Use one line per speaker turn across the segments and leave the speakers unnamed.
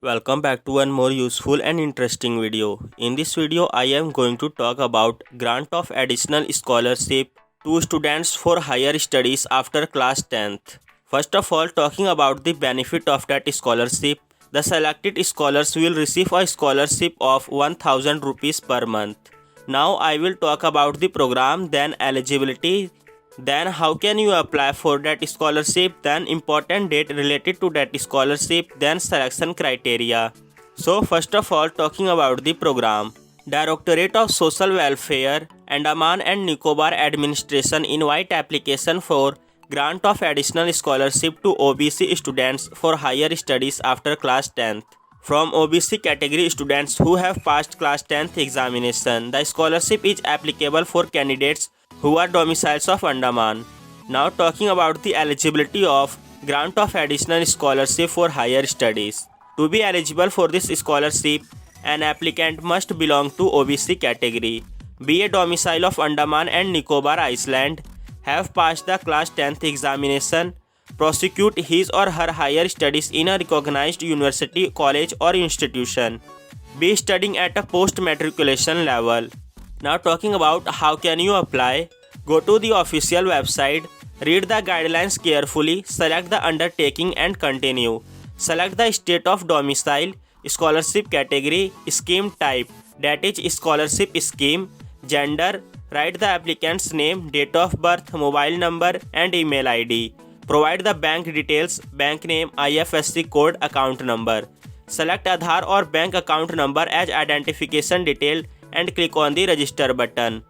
Welcome back to one more useful and interesting video. In this video, I am going to talk about grant of additional scholarship to students for higher studies after class 10th. First of all, talking about the benefit of that scholarship, the selected scholars will receive a scholarship of 1000 rupees per month. Now I will talk about the program, then eligibility, then how can you apply for that scholarship, then important date related to that scholarship, then selection criteria. So first of all, talking about the program. Directorate of Social Welfare, Andaman and Nicobar Administration invite application for grant of additional scholarship to OBC students for higher studies after class 10th. From OBC category students who have passed class 10th examination, the scholarship is applicable for candidates who are domiciles of Andaman. Now talking about the eligibility of grant of additional scholarship for higher studies. To be eligible for this scholarship, an applicant must belong to OBC category, be a domicile of Andaman and Nicobar Island, have passed the class 10th examination, prosecute his or her higher studies in a recognized university, college or institution, be studying at a post-matriculation level. Now talking about how can you apply, go to the official website, read the guidelines carefully, select the undertaking and continue. Select the state of domicile, scholarship category, scheme type, that is scholarship scheme, gender, write the applicant's name, date of birth, mobile number and email ID. Provide the bank details, bank name, IFSC code, account number. Select Aadhaar or bank account number as identification detail and click on the register button.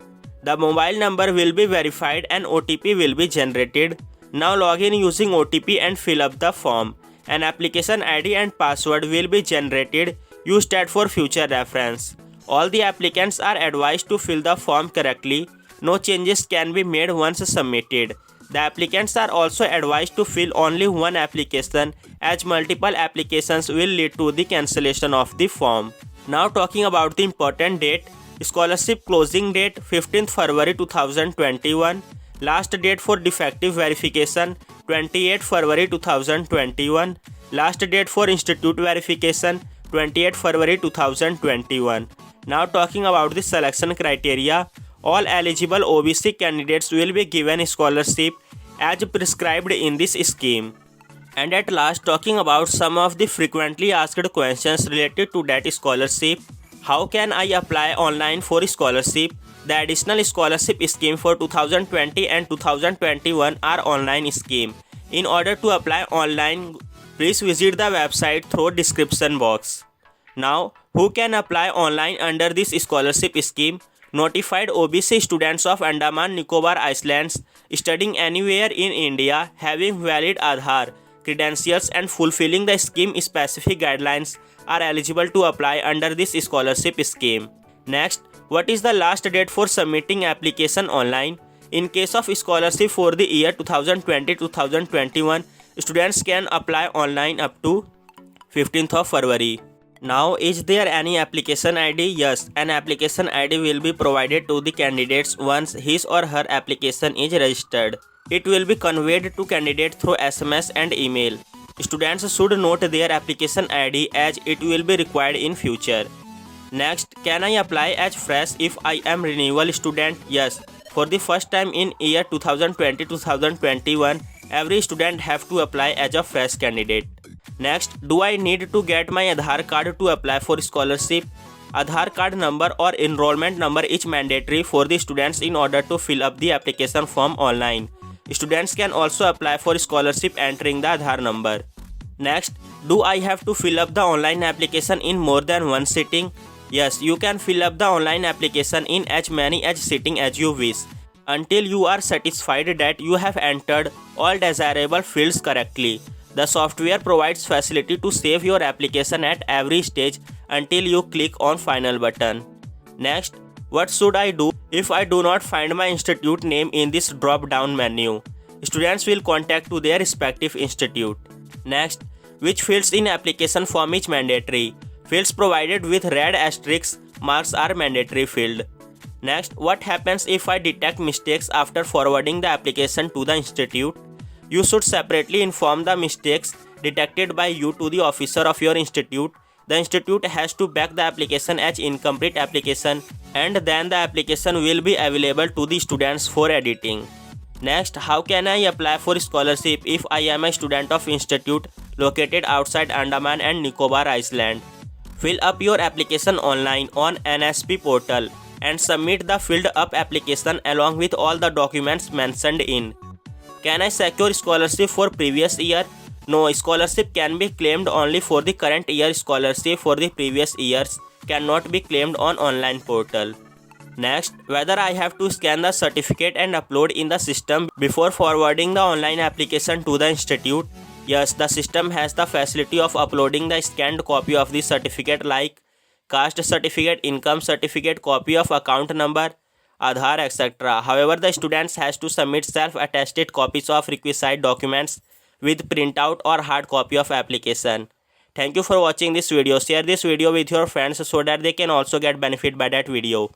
The mobile number will be verified and OTP will be generated. Now log in using OTP and fill up the form. An application ID and password will be generated. Use that for future reference. All the applicants are advised to fill the form correctly. No changes can be made once submitted. The applicants are also advised to fill only one application as multiple applications will lead to the cancellation of the form. Now talking about the important date, scholarship closing date 15th February 2021, last date for defective verification 28th February 2021, last date for institute verification 28th February 2021. Now talking about the selection criteria, all eligible OBC candidates will be given scholarship as prescribed in this scheme. And at last, talking about some of the frequently asked questions related to that scholarship. How can I apply online for scholarship? The additional scholarship scheme for 2020 and 2021 are online scheme. In order to apply online, please visit the website through description box. Now, who can apply online under this scholarship scheme? Notified OBC students of Andaman Nicobar Islands studying anywhere in India, having valid Aadhaar credentials and fulfilling the scheme specific guidelines are eligible to apply under this scholarship scheme. Next, what is the last date for submitting application online? In case of scholarship for the year 2020-2021, students can apply online up to 15th of February. Now, is there any application ID? Yes, an application ID will be provided to the candidates once his or her application is registered. It will be conveyed to candidate through SMS and email. Students should note their application ID as it will be required in future. Next, can I apply as fresh if I am renewal student? Yes, for the first time in year 2020-2021, every student have to apply as a fresh candidate. Next, do I need to get my Aadhaar card to apply for scholarship? Aadhaar card number or enrollment number is mandatory for the students in order to fill up the application form online. Students can also apply for scholarship entering the Aadhaar number. Next, do I have to fill up the online application in more than one sitting? Yes, you can fill up the online application in as many as sitting as you wish, until you are satisfied that you have entered all desirable fields correctly. The software provides facility to save your application at every stage until you click on final button. Next, what should I do if I do not find my institute name in this drop down menu? Students will contact to their respective institute. Next, which fields in application form is mandatory? Fields provided with red asterisk marks are mandatory field. Next, what happens if I detect mistakes after forwarding the application to the institute? You should separately inform the mistakes detected by you to the officer of your institute The institute has to back the application as incomplete application, and then the application will be available to the students for editing. Next, how can I apply for scholarship if I am a student of institute located outside Andaman and Nicobar Island? Fill up your application online on NSP portal and submit the filled up application along with all the documents mentioned in. Can I secure scholarship for previous year? No, scholarship can be claimed only for the current year. Scholarship for the previous years cannot be claimed on online portal. Next, whether I have to scan the certificate and upload in the system before forwarding the online application to the institute. Yes, the system has the facility of uploading the scanned copy of the certificate like caste certificate, income certificate, copy of account number, Aadhaar, etc. However, the students has to submit self-attested copies of requisite documents with printout or hard copy of application. Thank you for watching this video. Share this video with your friends so that they can also get benefit by that video.